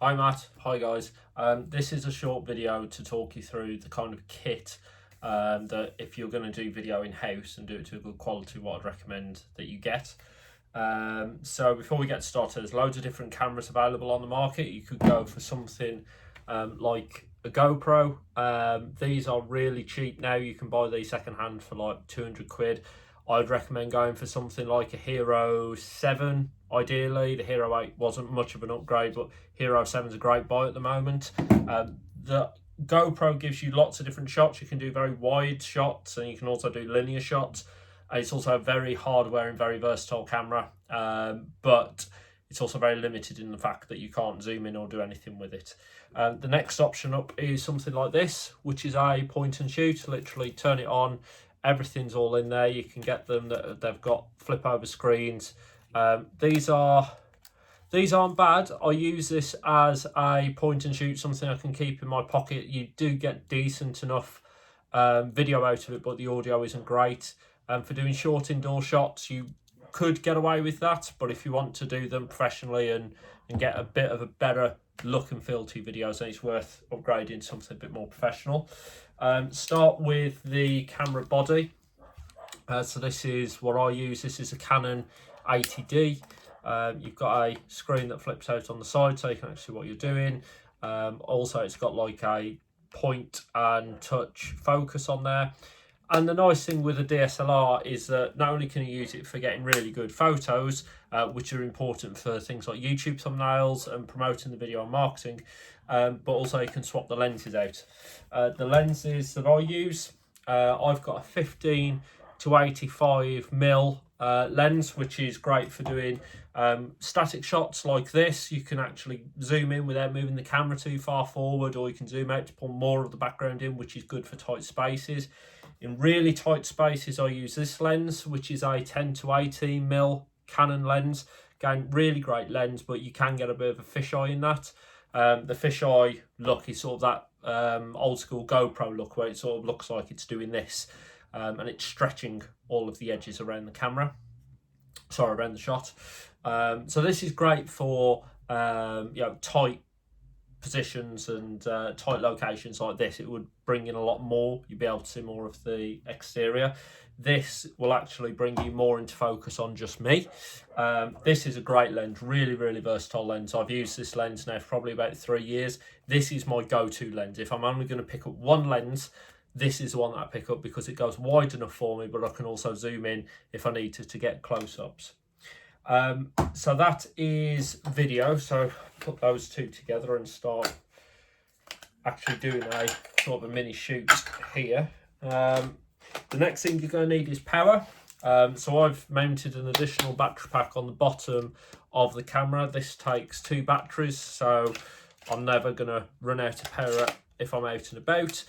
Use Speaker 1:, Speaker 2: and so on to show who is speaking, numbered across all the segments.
Speaker 1: Hi Matt, hi guys. This is a short video to talk you through the kind of kit that if you're going to do video in-house and do it to a good quality, what I'd recommend that you get. So before we get started, there's loads of different cameras available on the market. You could go for something like a GoPro. These are really cheap now. You can buy these secondhand for like 200 quid. I'd recommend going for something like a Hero 7, ideally. The Hero 8 wasn't much of an upgrade, but Hero 7 is a great buy at the moment. The GoPro gives you lots of different shots. You can do very wide shots and you can also do linear shots. It's also a very hardware and very versatile camera, but it's also very limited in the fact that you can't zoom in or do anything with it. The next option up is something like this, which is a point and shoot. Literally turn it on, everything's all in there. You can get them that they've got flip over screens. These aren't bad. I use this as a point and shoot, something I can keep in my pocket. You do get decent enough video out of it, but the audio isn't great. For doing short indoor shots, you could get away with that, but if you want to do them professionally and get a bit of a better look and feel to your videos, then it's worth upgrading to something a bit more professional. Start with the camera body. So this is what I use. This is a Canon 80D. You've got a screen that flips out on the side so you can actually see what you're doing. Also, it's got like a point and touch focus on there. And the nice thing with a DSLR is that not only can you use it for getting really good photos, which are important for things like YouTube thumbnails and promoting the video and marketing, but also you can swap the lenses out. The lenses that I use, I've got a 15 to 85 mil lens, which is great for doing static shots like this. You can actually zoom in without moving the camera too far forward, or you can zoom out to pull more of the background in, which is good for tight spaces. In really tight spaces, I use this lens, which is a 10 to 18 mil Canon lens. Again, really great lens, but you can get a bit of a fisheye in that. The fisheye look is sort of that old school GoPro look, where it sort of looks like it's doing this, and it's stretching all of the edges around the camera. Sorry, around the shot. So this is great for tight positions and tight locations like this. It would bring in a lot more. You'd be able to see more of the exterior. This will actually bring you more into focus on just me. This is a great lens, really versatile lens. I've used this lens now for probably about 3 years. This is my go-to lens. If I'm only going to pick up one lens, this is the one that I pick up because it goes wide enough for me, but I can also zoom in if I need to get close-ups. So that is video. So put those two together and start actually doing a sort of a mini shoot here. The next thing you're going to need is power. So I've mounted an additional battery pack on the bottom of the camera. This takes 2 batteries, so I'm never going to run out of power if I'm out and about.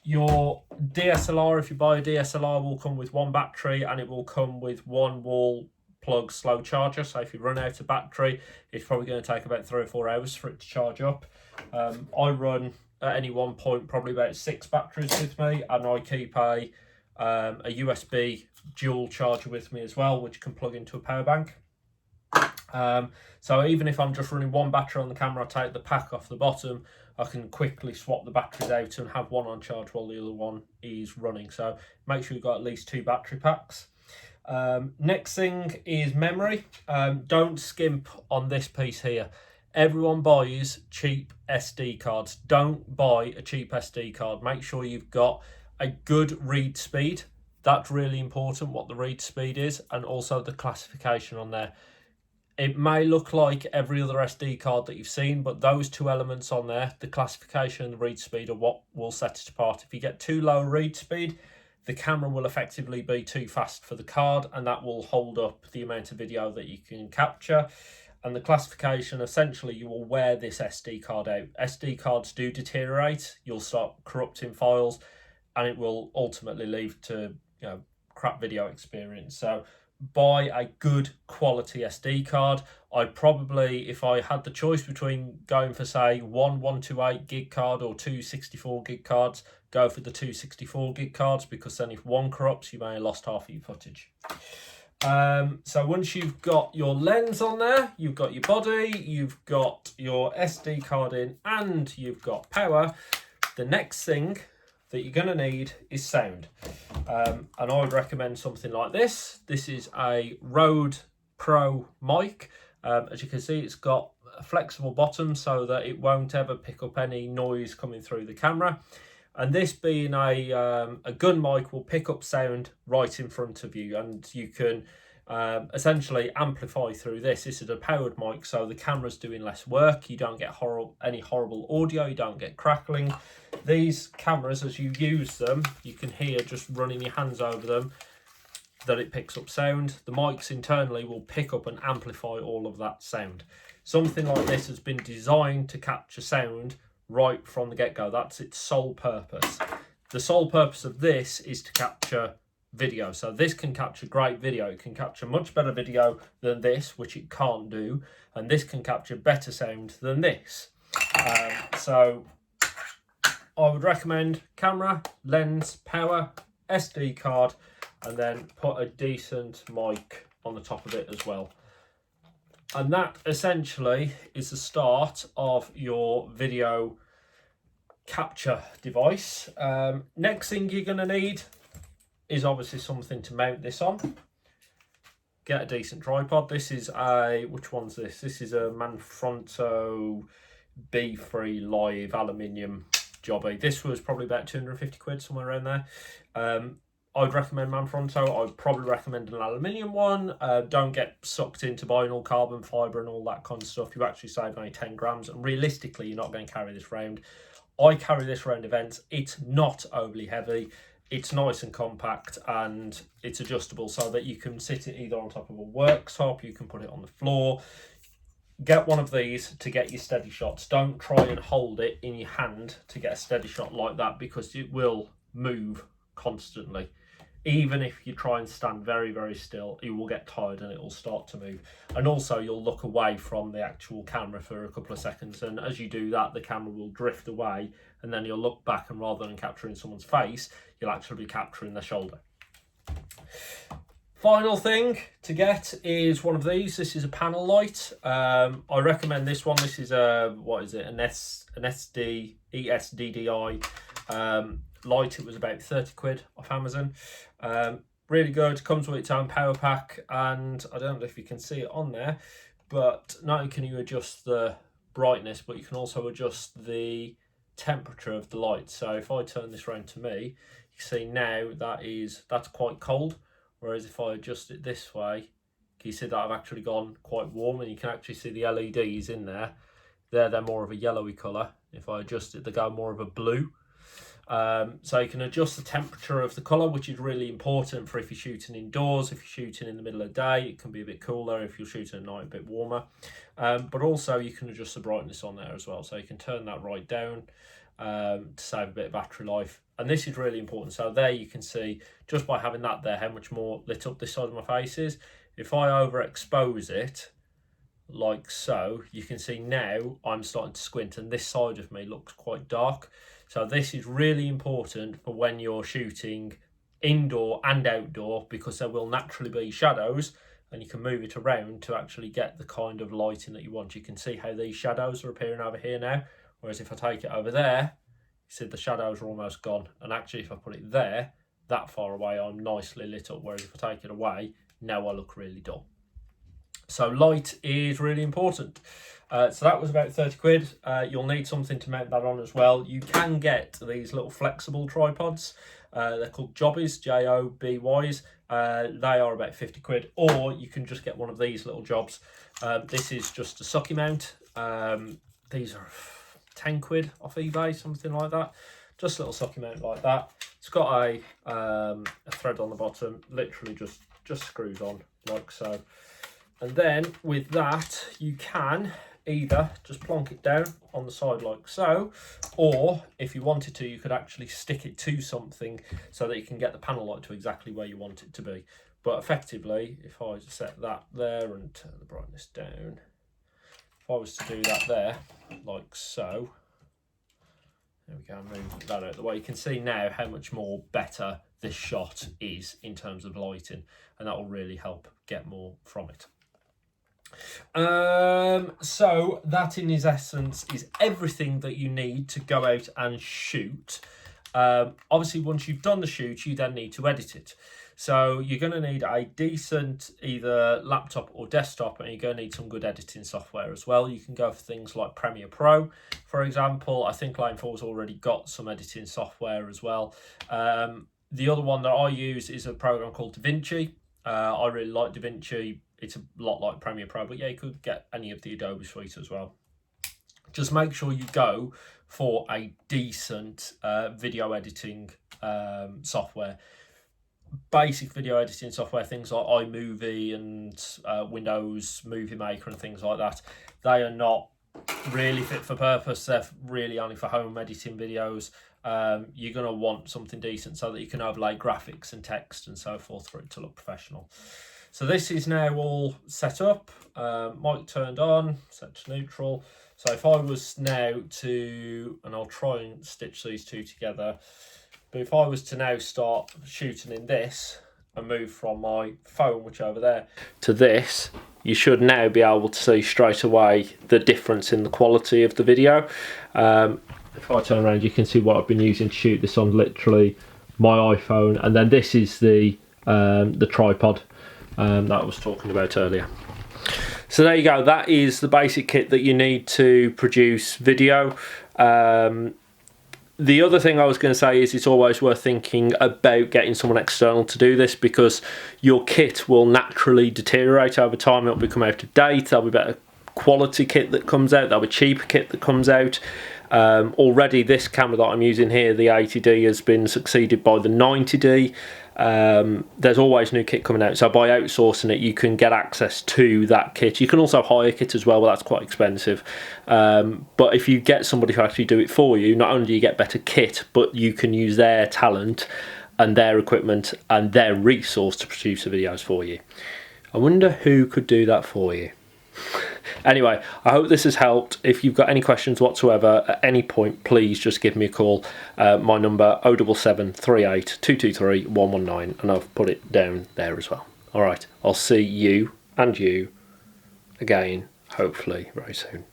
Speaker 1: Your DSLR, if you buy a DSLR, will come with 1 battery, and it will come with 1 wall plug slow charger. So if you run out of battery, it's probably going to take about 3 or 4 hours for it to charge up. I run at any one point probably about 6 batteries with me, and I keep a USB dual charger with me as well, which can plug into a power bank. So even if I'm just running 1 battery on the camera, I take the pack off the bottom, I can quickly swap the batteries out and have one on charge while the other one is running. So make sure you've got at least 2 battery packs. Next thing is memory. Don't skimp on this piece here. Everyone buys cheap SD cards. Don't buy a cheap SD card. Make sure you've got a good read speed. That's really important, what the read speed is, and also the classification on there. It may look like every other SD card that you've seen, but those 2 elements on there, the classification and the read speed, are what will set it apart. If you get too low read speed, the camera will effectively be too fast for the card, and that will hold up the amount of video that you can capture. And the classification, essentially, you will wear this SD card out. SD cards do deteriorate. You'll start corrupting files, and it will ultimately lead to crap video experience. So buy a good quality SD card. I'd probably, if I had the choice between going for say 128 gig card or 264 gig cards, go for the 264 gig cards, because then if one corrupts, you may have lost half of your footage. So once you've got your lens on there, you've got your body, you've got your SD card in, and you've got power, the next thing that you're going to need is sound. And I would recommend something like this. This is a Rode Pro mic. As you can see, it's got a flexible bottom so that it won't ever pick up any noise coming through the camera. And this being a gun mic will pick up sound right in front of you, and you can essentially amplify through this. This is a powered mic, so the camera's doing less work. You don't get any horrible audio, you don't get crackling. These cameras, as you use them, you can hear just running your hands over them that it picks up sound. The mics internally will pick up and amplify all of that sound. Something like this has been designed to capture sound right from the get-go. That's its sole purpose. The sole purpose of this is to capture video. So this can capture great video. It can capture much better video than this, which it can't do, and this can capture better sound than this. So I would recommend camera, lens, power, SD card, and then put a decent mic on the top of it as well. And that essentially is the start of your video capture device. Next thing you're going to need is obviously something to mount this on. Get a decent tripod. This is which one's this? This is a Manfrotto B3 Live aluminium jobby. This was probably about 250 quid, somewhere around there. I'd recommend Manfrotto. I'd probably recommend an aluminium one. Don't get sucked into buying all carbon fibre and all that kind of stuff. You actually save only 10 grams, and realistically, you're not going to carry this around. I carry this around events. It's not overly heavy. It's nice and compact, and it's adjustable so that you can sit it either on top of a worktop, you can put it on the floor. Get one of these to get your steady shots. Don't try and hold it in your hand to get a steady shot like that, because it will move constantly. Even if you try and stand very, very still, you will get tired and it will start to move. And also you'll look away from the actual camera for a couple of seconds, and as you do that, the camera will drift away, and then you'll look back, and rather than capturing someone's face, you'll actually be capturing their shoulder. Final thing to get is one of these. This is a Pannel light. I recommend this one. This is what is it? An ESDDI light. It was about 30 quid off Amazon. Really good. Comes with its own power pack, and I don't know if you can see it on there, but not only can you adjust the brightness, but you can also adjust the temperature of the light. So if I turn this around to me, you can see now that's quite cold, whereas if I adjust it this way, can you see that I've actually gone quite warm, and you can actually see the LEDs in there. They're more of a yellowy colour. If I adjust it, they go more of a blue. So you can adjust the temperature of the colour, which is really important for if you're shooting indoors. If you're shooting in the middle of the day, it can be a bit cooler. If you're shooting at night, a bit warmer. But also you can adjust the brightness on there as well. So you can turn that right down to save a bit of battery life. And this is really important. So there you can see, just by having that there, how much more lit up this side of my face is. If I overexpose it, like so, you can see now I'm starting to squint, and this side of me looks quite dark. So this is really important for when you're shooting indoor and outdoor, because there will naturally be shadows, and you can move it around to actually get the kind of lighting that you want. You can see how these shadows are appearing over here now, whereas if I take it over there, you see the shadows are almost gone. And actually if I put it there, that far away, I'm nicely lit up, whereas if I take it away, now I look really dull. So light is really important. So that was about 30 quid. You'll need something to mount that on as well. You can get these little flexible tripods. They're called Jobbies, J-O-B-Ys. They are about 50 quid, or you can just get one of these little jobs. This is just a sucky mount. These are 10 quid off eBay, something like that. Just a little sucky mount like that. It's got a thread on the bottom, literally just screws on like so. And then with that, you can either just plonk it down on the side like so, or if you wanted to, you could actually stick it to something so that you can get the panel light to exactly where you want it to be. But effectively, if I just set that there and turn the brightness down, if I was to do that there, like so, there we go, move that out of the way, you can see now how much more better this shot is in terms of lighting, and that will really help get more from it. So that in its essence is everything that you need to go out and shoot. Obviously, once you've done the shoot, you then need to edit it. So you're going to need a decent either laptop or desktop, and you're going to need some good editing software as well. You can go for things like Premiere Pro, for example. I think Lane4's already got some editing software as well. The other one that I use is a program called DaVinci. I really like DaVinci. It's a lot like Premiere Pro, but yeah, you could get any of the Adobe suite as well. Just make sure you go for a decent video editing software. Basic video editing software, things like iMovie and Windows Movie Maker and things like that, they are not really fit for purpose. They're really only for home editing videos. You're going to want something decent so that you can overlay graphics and text and so forth for it to look professional. So this is now all set up, mic turned on, set to neutral. So if I was now to, and I'll try and stitch these two together, but if I was to now start shooting in this and move from my phone, which over there, to this, you should now be able to see straight away the difference in the quality of the video. If I turn around, you can see what I've been using to shoot this on, literally my iPhone, and then this is the tripod that I was talking about earlier. So there you go, that is the basic kit that you need to produce video. The other thing I was going to say is it's always worth thinking about getting someone external to do this, because your kit will naturally deteriorate over time. It'll become out of date. There'll be better quality kit that comes out. There'll be cheaper kit that comes out. Already this camera that I'm using here, the 80D, has been succeeded by the 90D. There's always new kit coming out, so by outsourcing it you can get access to that kit. You can also hire kit as well, but that's quite expensive. But if you get somebody who actually do it for you, not only do you get better kit, but you can use their talent and their equipment and their resource to produce the videos for you. I wonder who could do that for you. Anyway, I hope this has helped. If you've got any questions whatsoever at any point, please just give me a call. My number 077 38 223 119, and I've put it down there as well. Alright, I'll see you and you again, hopefully very soon.